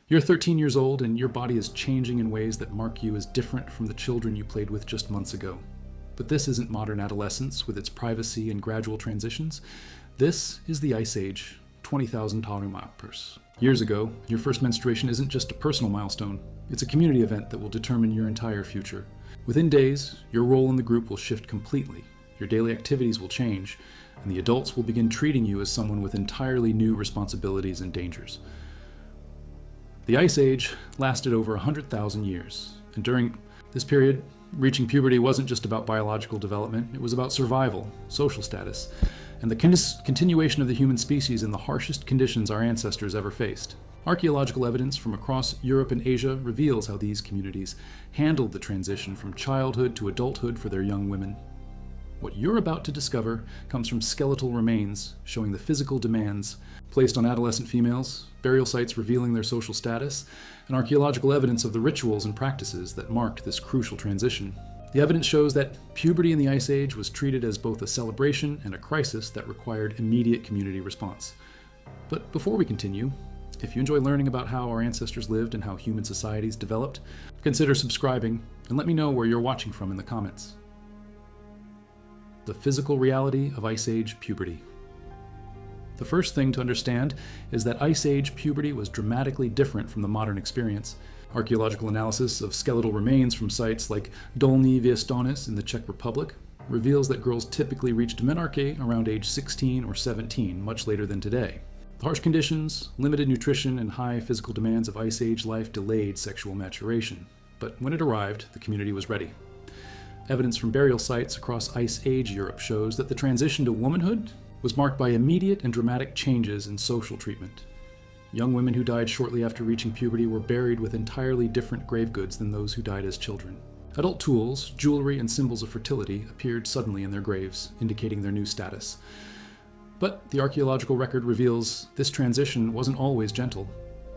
You're 13 years old and your body is changing in ways that mark you as different from the children you played with just months ago. But this isn't modern adolescence with its privacy and gradual transitions. This is the Ice Age, 20,000 tarumappers. Years ago, your first menstruation isn't just a personal milestone. It's a community event that will determine your entire future. Within days, your role in the group will shift completely. Your daily activities will change, and the adults will begin treating you as someone with entirely new responsibilities and dangers. The Ice Age lasted over 100,000 years, and during this period, reaching puberty wasn't just about biological development, it was about survival, social status, and the continuation of the human species in the harshest conditions our ancestors ever faced. Archaeological evidence from across Europe and Asia reveals how these communities handled the transition from childhood to adulthood for their young women. What you're about to discover comes from skeletal remains showing the physical demands placed on adolescent females, burial sites revealing their social status, and archaeological evidence of the rituals and practices that marked this crucial transition. The evidence shows that puberty in the Ice Age was treated as both a celebration and a crisis that required immediate community response. But before we continue, if you enjoy learning about how our ancestors lived and how human societies developed, consider subscribing and let me know where you're watching from in the comments. The physical reality of Ice Age puberty. The first thing to understand is that Ice Age puberty was dramatically different from the modern experience. Archaeological analysis of skeletal remains from sites like Dolní Věstonice in the Czech Republic reveals that girls typically reached menarche around age 16 or 17, much later than today. The harsh conditions, limited nutrition, and high physical demands of Ice Age life delayed sexual maturation. But when it arrived, the community was ready. Evidence from burial sites across Ice Age Europe shows that the transition to womanhood was marked by immediate and dramatic changes in social treatment. Young women who died shortly after reaching puberty were buried with entirely different grave goods than those who died as children. Adult tools, jewelry, and symbols of fertility appeared suddenly in their graves, indicating their new status. But the archaeological record reveals this transition wasn't always gentle.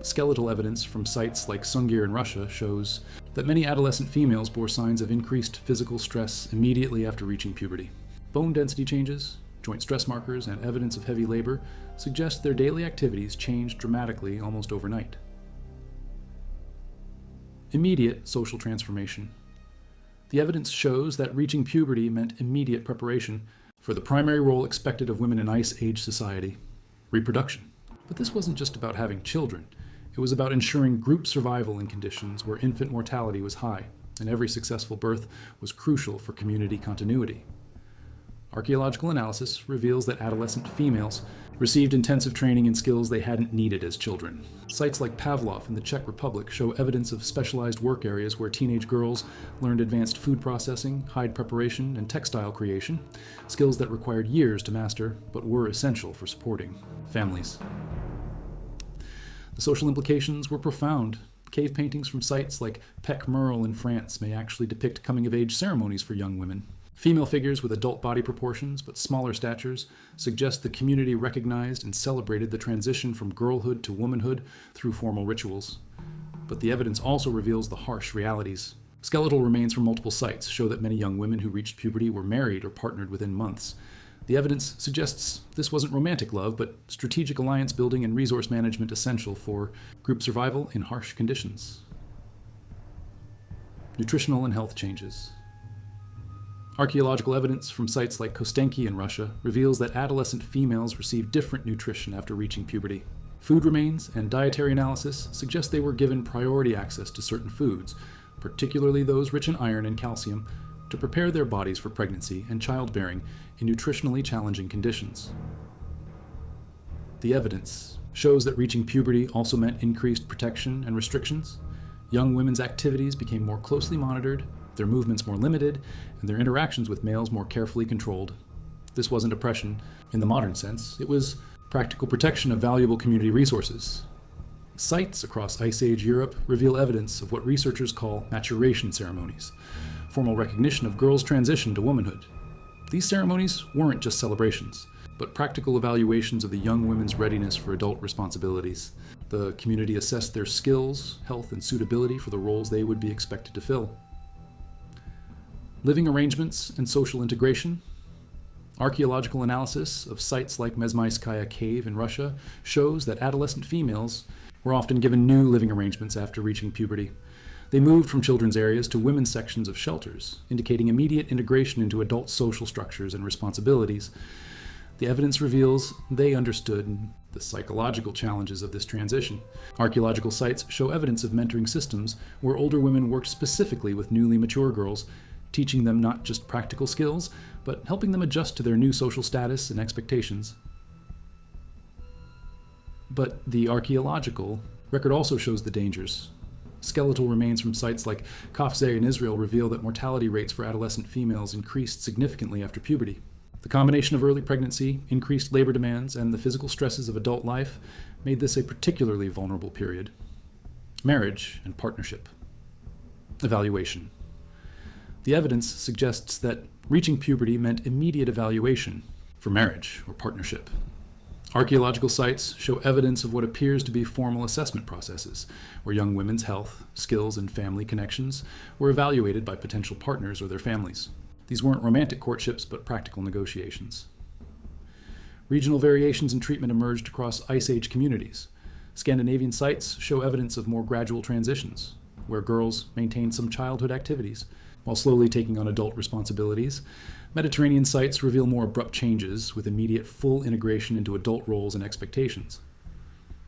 Skeletal evidence from sites like Sungir in Russia shows that many adolescent females bore signs of increased physical stress immediately after reaching puberty. Bone density changes, joint stress markers, and evidence of heavy labor suggest their daily activities changed dramatically almost overnight. Immediate social transformation. The evidence shows that reaching puberty meant immediate preparation for the primary role expected of women in Ice Age society: reproduction. But this wasn't just about having children. It was about ensuring group survival in conditions where infant mortality was high, and every successful birth was crucial for community continuity. Archaeological analysis reveals that adolescent females received intensive training in skills they hadn't needed as children. Sites like Pavlov in the Czech Republic show evidence of specialized work areas where teenage girls learned advanced food processing, hide preparation, and textile creation, skills that required years to master but were essential for supporting families. The social implications were profound. Cave paintings from sites like Pec Merle in France may actually depict coming-of-age ceremonies for young women. Female figures with adult body proportions but smaller statures suggest the community recognized and celebrated the transition from girlhood to womanhood through formal rituals. But the evidence also reveals the harsh realities. Skeletal remains from multiple sites show that many young women who reached puberty were married or partnered within months. The evidence suggests this wasn't romantic love, but strategic alliance building and resource management essential for group survival in harsh conditions. Nutritional and health changes. Archaeological evidence from sites like Kostenki in Russia reveals that adolescent females received different nutrition after reaching puberty. Food remains and dietary analysis suggest they were given priority access to certain foods, particularly those rich in iron and calcium, to prepare their bodies for pregnancy and childbearing in nutritionally challenging conditions. The evidence shows that reaching puberty also meant increased protection and restrictions. Young women's activities became more closely monitored, their movements more limited, and their interactions with males more carefully controlled. This wasn't oppression in the modern sense, it was practical protection of valuable community resources. Sites across Ice Age Europe reveal evidence of what researchers call maturation ceremonies, formal recognition of girls' transition to womanhood. These ceremonies weren't just celebrations, but practical evaluations of the young women's readiness for adult responsibilities. The community assessed their skills, health, and suitability for the roles they would be expected to fill. Living arrangements and social integration. Archaeological analysis of sites like Mezmaiskaya Cave in Russia shows that adolescent females were often given new living arrangements after reaching puberty. They moved from children's areas to women's sections of shelters, indicating immediate integration into adult social structures and responsibilities. The evidence reveals they understood the psychological challenges of this transition. Archaeological sites show evidence of mentoring systems where older women worked specifically with newly mature girls, teaching them not just practical skills, but helping them adjust to their new social status and expectations. But the archaeological record also shows the dangers. Skeletal remains from sites like Cavewomen in Israel reveal that mortality rates for adolescent females increased significantly after puberty. The combination of early pregnancy, increased labor demands, and the physical stresses of adult life made this a particularly vulnerable period. Marriage and partnership. Evaluation. The evidence suggests that reaching puberty meant immediate evaluation for marriage or partnership. Archaeological sites show evidence of what appears to be formal assessment processes, where young women's health, skills, and family connections were evaluated by potential partners or their families. These weren't romantic courtships, but practical negotiations. Regional variations in treatment emerged across Ice Age communities. Scandinavian sites show evidence of more gradual transitions, where girls maintained some childhood activities while slowly taking on adult responsibilities. Mediterranean sites reveal more abrupt changes with immediate full integration into adult roles and expectations.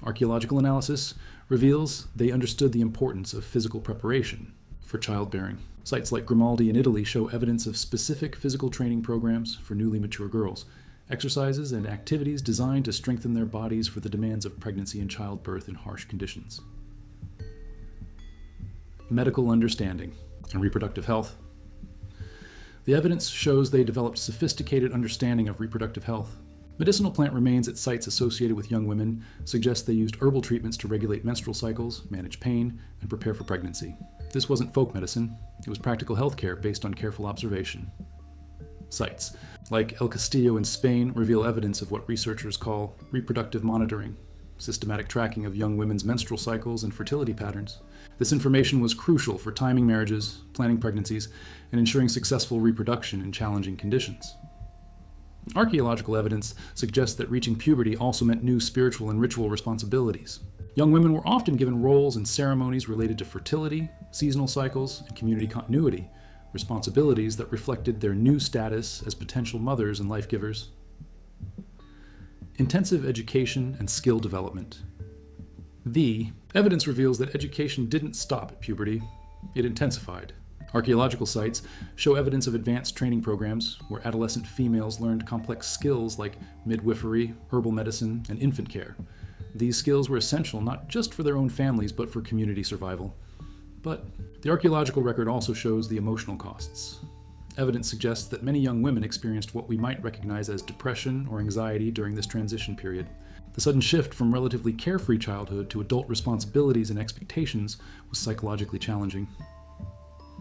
Archaeological analysis reveals they understood the importance of physical preparation for childbearing. Sites like Grimaldi in Italy show evidence of specific physical training programs for newly mature girls, exercises and activities designed to strengthen their bodies for the demands of pregnancy and childbirth in harsh conditions. Medical understanding and reproductive health. The evidence shows they developed sophisticated understanding of reproductive health. Medicinal plant remains at sites associated with young women suggest they used herbal treatments to regulate menstrual cycles, manage pain, and prepare for pregnancy. This wasn't folk medicine, it was practical healthcare based on careful observation. Sites like El Castillo in Spain reveal evidence of what researchers call reproductive monitoring, systematic tracking of young women's menstrual cycles and fertility patterns. This information was crucial for timing marriages, planning pregnancies, and ensuring successful reproduction in challenging conditions. Archaeological evidence suggests that reaching puberty also meant new spiritual and ritual responsibilities. Young women were often given roles and ceremonies related to fertility, seasonal cycles, and community continuity, responsibilities that reflected their new status as potential mothers and life givers. Intensive education and skill development. The evidence reveals that education didn't stop at puberty, it intensified. Archaeological sites show evidence of advanced training programs where adolescent females learned complex skills like midwifery, herbal medicine, and infant care. These skills were essential not just for their own families, but for community survival. But the archaeological record also shows the emotional costs. Evidence suggests that many young women experienced what we might recognize as depression or anxiety during this transition period. The sudden shift from relatively carefree childhood to adult responsibilities and expectations was psychologically challenging.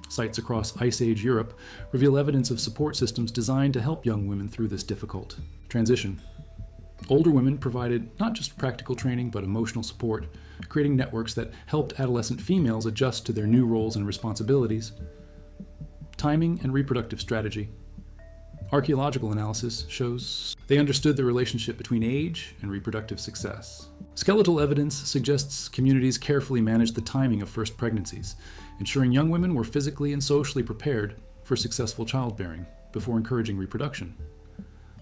Sites across Ice Age Europe reveal evidence of support systems designed to help young women through this difficult transition. Older women provided not just practical training, but emotional support, creating networks that helped adolescent females adjust to their new roles and responsibilities. Timing and reproductive strategy. Archaeological analysis shows they understood the relationship between age and reproductive success. Skeletal evidence suggests communities carefully managed the timing of first pregnancies, ensuring young women were physically and socially prepared for successful childbearing before encouraging reproduction.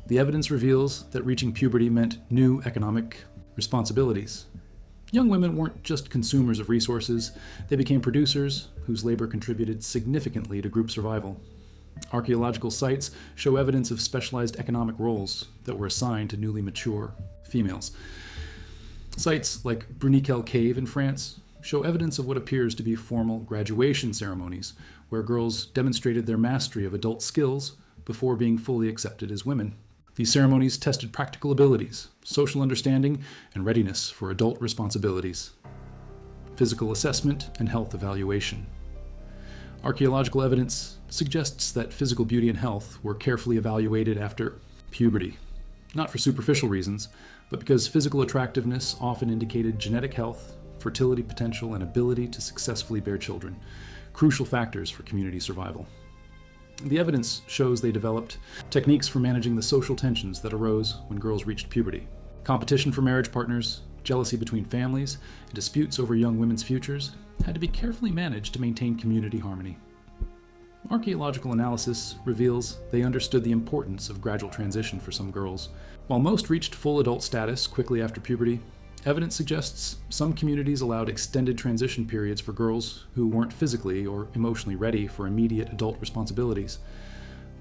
The evidence reveals that reaching puberty meant new economic responsibilities. Young women weren't just consumers of resources, they became producers whose labor contributed significantly to group survival. Archaeological sites show evidence of specialized economic roles that were assigned to newly mature females. Sites like Bruniquel Cave in France show evidence of what appears to be formal graduation ceremonies, where girls demonstrated their mastery of adult skills before being fully accepted as women. These ceremonies tested practical abilities, social understanding, and readiness for adult responsibilities. Physical assessment and health evaluation. Archaeological evidence suggests that physical beauty and health were carefully evaluated after puberty, not for superficial reasons, but because physical attractiveness often indicated genetic health, fertility potential, and ability to successfully bear children, crucial factors for community survival. The evidence shows they developed techniques for managing the social tensions that arose when girls reached puberty. Competition for marriage partners, Jealousy between families and disputes over young women's futures had to be carefully managed to maintain community harmony. Archaeological analysis reveals they understood the importance of gradual transition for some girls. While most reached full adult status quickly after puberty, evidence suggests some communities allowed extended transition periods for girls who weren't physically or emotionally ready for immediate adult responsibilities.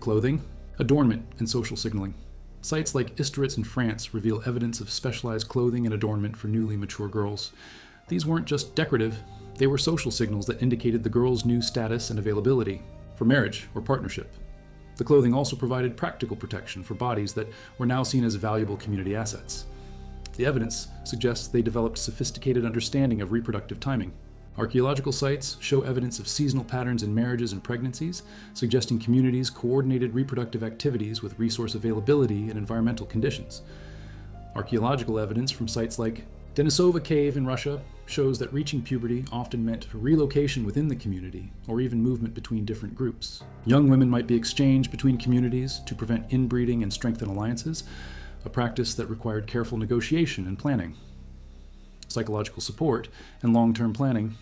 Clothing, adornment, and social signaling. Sites like Isteritz in France reveal evidence of specialized clothing and adornment for newly mature girls. These weren't just decorative, they were social signals that indicated the girl's new status and availability for marriage or partnership. The clothing also provided practical protection for bodies that were now seen as valuable community assets. The evidence suggests they developed sophisticated understanding of reproductive timing. Archaeological sites show evidence of seasonal patterns in marriages and pregnancies, suggesting communities coordinated reproductive activities with resource availability and environmental conditions. Archaeological evidence from sites like Denisova Cave in Russia shows that reaching puberty often meant relocation within the community, or even movement between different groups. Young women might be exchanged between communities to prevent inbreeding and strengthen alliances, a practice that required careful negotiation and planning. Psychological support and long-term planning.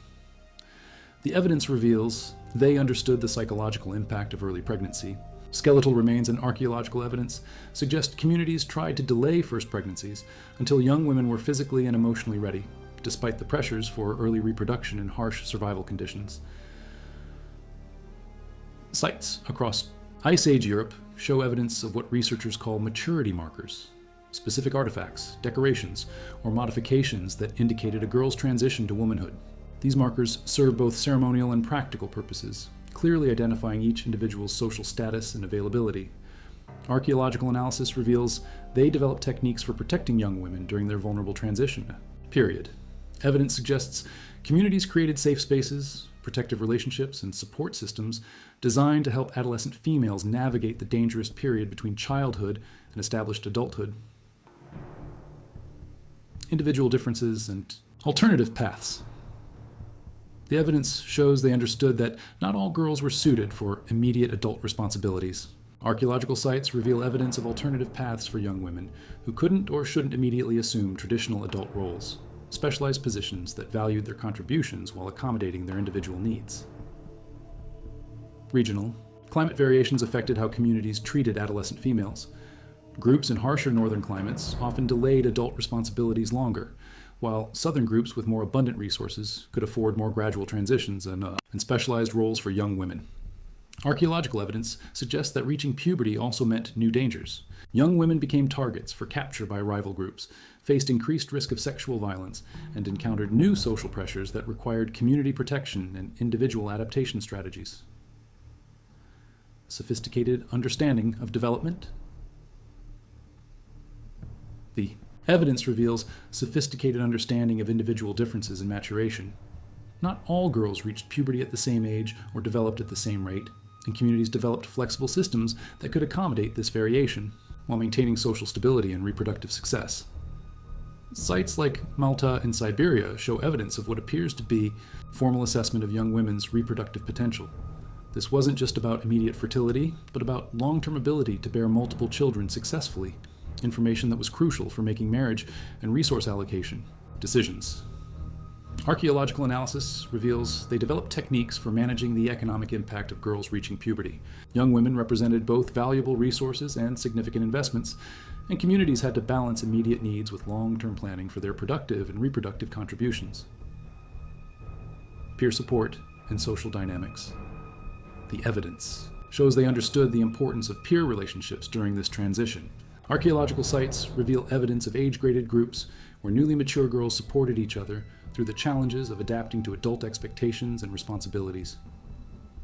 The evidence reveals they understood the psychological impact of early pregnancy. Skeletal remains and archaeological evidence suggest communities tried to delay first pregnancies until young women were physically and emotionally ready, despite the pressures for early reproduction in harsh survival conditions. Sites across Ice Age Europe show evidence of what researchers call maturity markers, specific artifacts, decorations, or modifications that indicated a girl's transition to womanhood. These markers serve both ceremonial and practical purposes, clearly identifying each individual's social status and availability. Archaeological analysis reveals they developed techniques for protecting young women during their vulnerable transition period. Evidence suggests communities created safe spaces, protective relationships, and support systems designed to help adolescent females navigate the dangerous period between childhood and established adulthood. Individual differences and alternative paths. The evidence shows they understood that not all girls were suited for immediate adult responsibilities. Archaeological sites reveal evidence of alternative paths for young women who couldn't or shouldn't immediately assume traditional adult roles, specialized positions that valued their contributions while accommodating their individual needs. Regional. Climate variations affected how communities treated adolescent females. Groups in harsher northern climates often delayed adult responsibilities longer, while southern groups with more abundant resources could afford more gradual transitions and specialized roles for young women. Archaeological evidence suggests that reaching puberty also meant new dangers. Young women became targets for capture by rival groups, faced increased risk of sexual violence, and encountered new social pressures that required community protection and individual adaptation strategies. Sophisticated understanding of development. The evidence reveals sophisticated understanding of individual differences in maturation. Not all girls reached puberty at the same age or developed at the same rate, and communities developed flexible systems that could accommodate this variation while maintaining social stability and reproductive success. Sites like Malta and Siberia show evidence of what appears to be formal assessment of young women's reproductive potential. This wasn't just about immediate fertility, but about long-term ability to bear multiple children successfully, information that was crucial for making marriage and resource allocation decisions. Archaeological analysis reveals they developed techniques for managing the economic impact of girls reaching puberty. Young women represented both valuable resources and significant investments, and communities had to balance immediate needs with long-term planning for their productive and reproductive contributions. Peer support and social dynamics. The evidence shows they understood the importance of peer relationships during this transition. Archaeological sites reveal evidence of age-graded groups where newly mature girls supported each other through the challenges of adapting to adult expectations and responsibilities.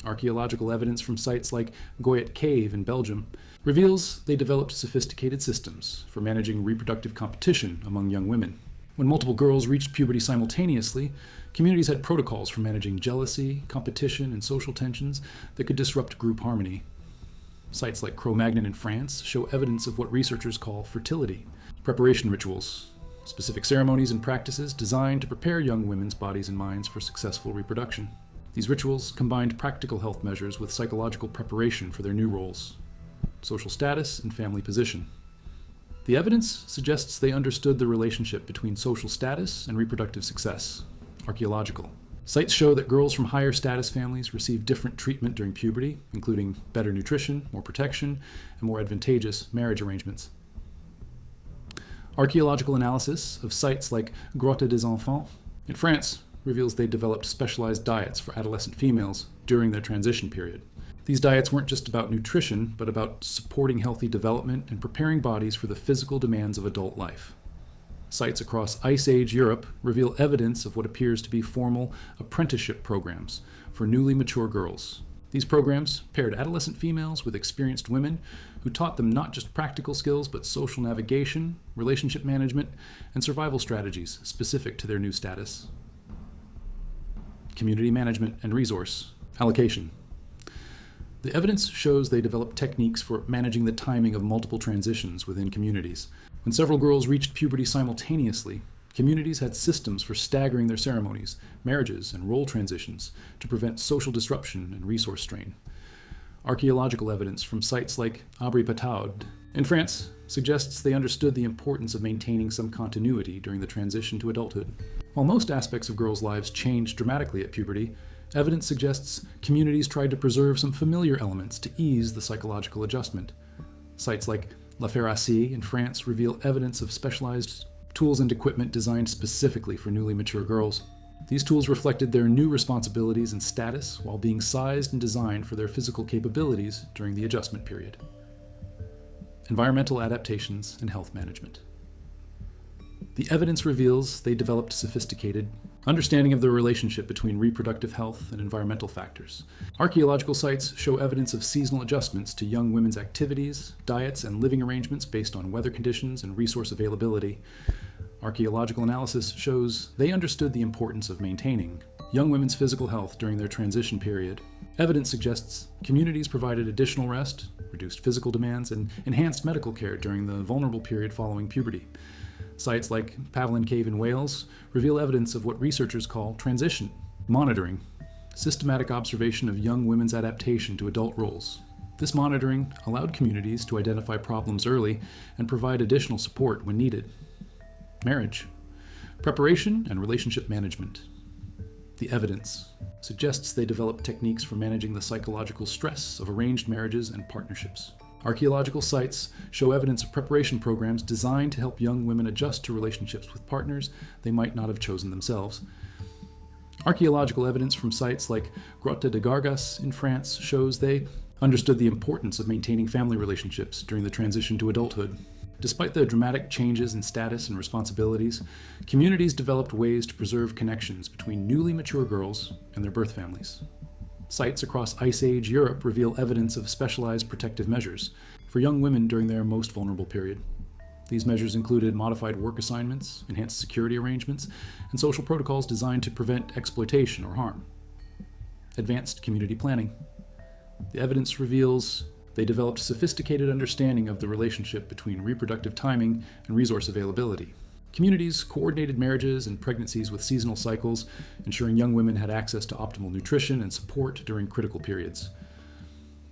Archaeological evidence from sites like Goyet Cave in Belgium reveals they developed sophisticated systems for managing reproductive competition among young women. When multiple girls reached puberty simultaneously, communities had protocols for managing jealousy, competition, and social tensions that could disrupt group harmony. Sites like Cro-Magnon in France show evidence of what researchers call fertility, preparation rituals, specific ceremonies and practices designed to prepare young women's bodies and minds for successful reproduction. These rituals combined practical health measures with psychological preparation for their new roles, social status, and family position. The evidence suggests they understood the relationship between social status and reproductive success. Archaeological. Sites show that girls from higher status families receive different treatment during puberty, including better nutrition, more protection, and more advantageous marriage arrangements. Archaeological analysis of sites like Grotte des Enfants in France reveals they developed specialized diets for adolescent females during their transition period. These diets weren't just about nutrition, but about supporting healthy development and preparing bodies for the physical demands of adult life. Sites across Ice Age Europe reveal evidence of what appears to be formal apprenticeship programs for newly mature girls. These programs paired adolescent females with experienced women who taught them not just practical skills, but social navigation, relationship management, and survival strategies specific to their new status. Community management and resource allocation. The evidence shows they developed techniques for managing the timing of multiple transitions within communities. When several girls reached puberty simultaneously, communities had systems for staggering their ceremonies, marriages, and role transitions to prevent social disruption and resource strain. Archaeological evidence from sites like Abri-Pataud in France suggests they understood the importance of maintaining some continuity during the transition to adulthood. While most aspects of girls' lives change dramatically at puberty, evidence suggests communities tried to preserve some familiar elements to ease the psychological adjustment. Sites like La Ferracie in France reveal evidence of specialized tools and equipment designed specifically for newly mature girls. These tools reflected their new responsibilities and status while being sized and designed for their physical capabilities during the adjustment period. Environmental adaptations and health management. The evidence reveals they developed sophisticated understanding of the relationship between reproductive health and environmental factors. Archaeological sites show evidence of seasonal adjustments to young women's activities, diets, and living arrangements based on weather conditions and resource availability. Archaeological analysis shows they understood the importance of maintaining young women's physical health during their transition period. Evidence suggests communities provided additional rest, reduced physical demands, and enhanced medical care during the vulnerable period following puberty. Sites like Pavlin Cave in Wales reveal evidence of what researchers call transition monitoring, systematic observation of young women's adaptation to adult roles. This monitoring allowed communities to identify problems early and provide additional support when needed. Marriage, preparation, and relationship management. The evidence suggests they developed techniques for managing the psychological stress of arranged marriages and partnerships. Archaeological sites show evidence of preparation programs designed to help young women adjust to relationships with partners they might not have chosen themselves. Archaeological evidence from sites like Grotte de Gargas in France shows they understood the importance of maintaining family relationships during the transition to adulthood. Despite the dramatic changes in status and responsibilities, communities developed ways to preserve connections between newly mature girls and their birth families. Sites across Ice Age Europe reveal evidence of specialized protective measures for young women during their most vulnerable period. These measures included modified work assignments, enhanced security arrangements, and social protocols designed to prevent exploitation or harm. Advanced community planning. The evidence reveals they developed sophisticated understanding of the relationship between reproductive timing and resource availability. Communities coordinated marriages and pregnancies with seasonal cycles, ensuring young women had access to optimal nutrition and support during critical periods.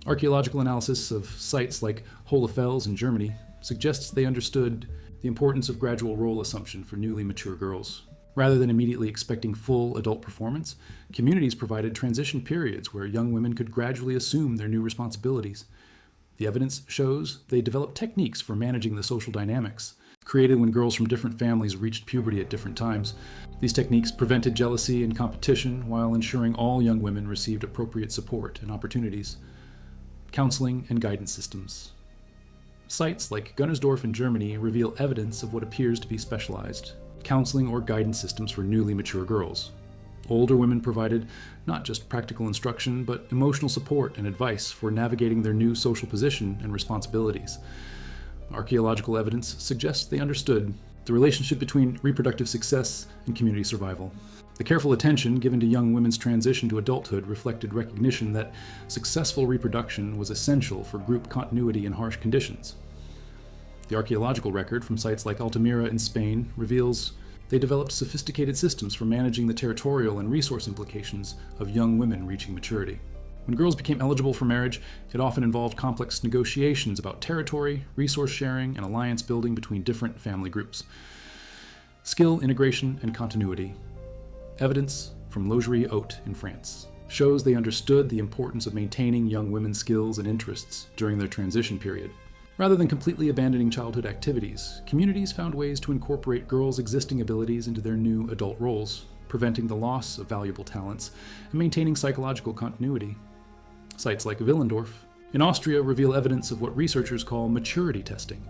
Archaeological analysis of sites like Hohlefels in Germany suggests they understood the importance of gradual role assumption for newly mature girls. Rather than immediately expecting full adult performance, communities provided transition periods where young women could gradually assume their new responsibilities. The evidence shows they developed techniques for managing the social dynamics created when girls from different families reached puberty at different times. These techniques prevented jealousy and competition while ensuring all young women received appropriate support and opportunities. Counseling and guidance systems. Sites like Gunnersdorf in Germany reveal evidence of what appears to be specialized counseling or guidance systems for newly mature girls. Older women provided not just practical instruction, but emotional support and advice for navigating their new social position and responsibilities. Archaeological evidence suggests they understood the relationship between reproductive success and community survival. The careful attention given to young women's transition to adulthood reflected recognition that successful reproduction was essential for group continuity in harsh conditions. The archaeological record from sites like Altamira in Spain reveals they developed sophisticated systems for managing the territorial and resource implications of young women reaching maturity. When girls became eligible for marriage, it often involved complex negotiations about territory, resource sharing, and alliance building between different family groups. Skill, integration, and continuity. Evidence from Logerie-Haute in France shows they understood the importance of maintaining young women's skills and interests during their transition period. Rather than completely abandoning childhood activities, communities found ways to incorporate girls' existing abilities into their new adult roles, preventing the loss of valuable talents and maintaining psychological continuity. Sites like Willendorf in Austria reveal evidence of what researchers call maturity testing,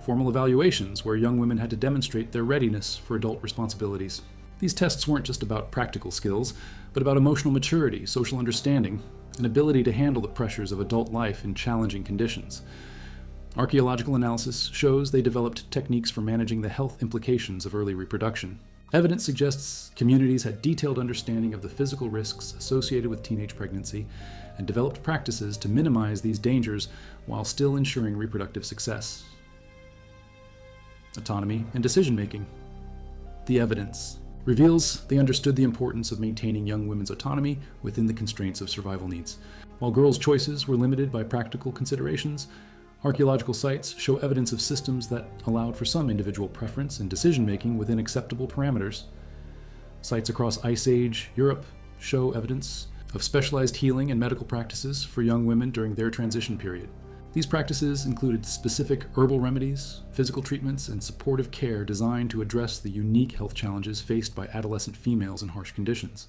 formal evaluations where young women had to demonstrate their readiness for adult responsibilities. These tests weren't just about practical skills, but about emotional maturity, social understanding, and ability to handle the pressures of adult life in challenging conditions. Archaeological analysis shows they developed techniques for managing the health implications of early reproduction. Evidence suggests communities had detailed understanding of the physical risks associated with teenage pregnancy and developed practices to minimize these dangers while still ensuring reproductive success. Autonomy and decision-making. The evidence reveals they understood the importance of maintaining young women's autonomy within the constraints of survival needs. While girls' choices were limited by practical considerations, archaeological sites show evidence of systems that allowed for some individual preference and decision-making within acceptable parameters. Sites across Ice Age Europe show evidence of specialized healing and medical practices for young women during their transition period. These practices included specific herbal remedies, physical treatments, and supportive care designed to address the unique health challenges faced by adolescent females in harsh conditions.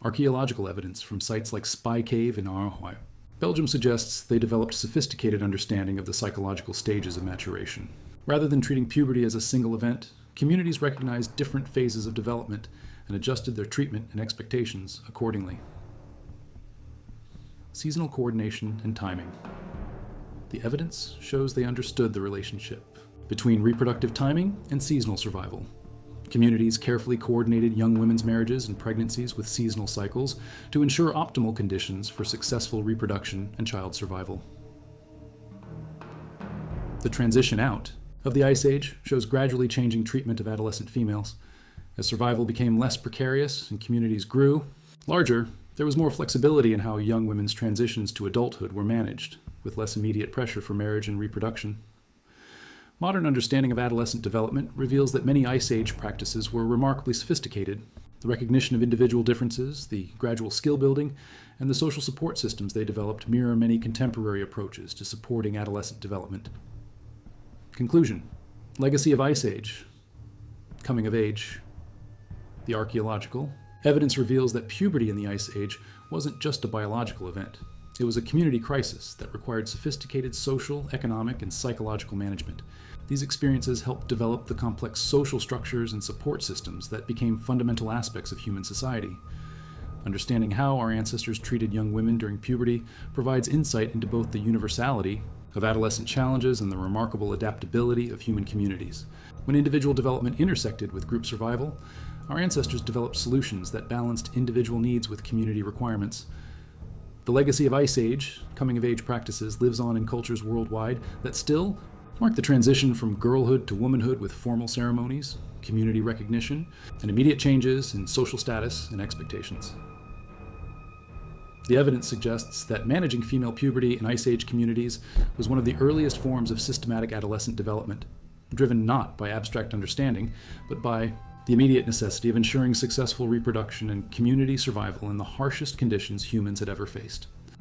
Archaeological evidence from sites like Spy Cave in Archaeological, Belgium suggests they developed sophisticated understanding of the psychological stages of maturation. Rather than treating puberty as a single event, communities recognized different phases of development and adjusted their treatment and expectations accordingly. Seasonal coordination and timing. The evidence shows they understood the relationship between reproductive timing and seasonal survival. Communities carefully coordinated young women's marriages and pregnancies with seasonal cycles to ensure optimal conditions for successful reproduction and child survival. The transition out of the Ice Age shows gradually changing treatment of adolescent females. As survival became less precarious and communities grew larger, there was more flexibility in how young women's transitions to adulthood were managed, with less immediate pressure for marriage and reproduction. Modern understanding of adolescent development reveals that many Ice Age practices were remarkably sophisticated. The recognition of individual differences, the gradual skill building, and the social support systems they developed mirror many contemporary approaches to supporting adolescent development. Conclusion. Legacy of Ice Age. Coming of age. The archaeological. Evidence reveals that puberty in the Ice Age wasn't just a biological event. It was a community crisis that required sophisticated social, economic, and psychological management. These experiences helped develop the complex social structures and support systems that became fundamental aspects of human society. Understanding how our ancestors treated young women during puberty provides insight into both the universality of adolescent challenges and the remarkable adaptability of human communities. When individual development intersected with group survival, our ancestors developed solutions that balanced individual needs with community requirements. The legacy of Ice Age, coming-of-age practices, lives on in cultures worldwide that still mark the transition from girlhood to womanhood with formal ceremonies, community recognition, and immediate changes in social status and expectations. The evidence suggests that managing female puberty in Ice Age communities was one of the earliest forms of systematic adolescent development, driven not by abstract understanding, but by the immediate necessity of ensuring successful reproduction and community survival in the harshest conditions humans had ever faced.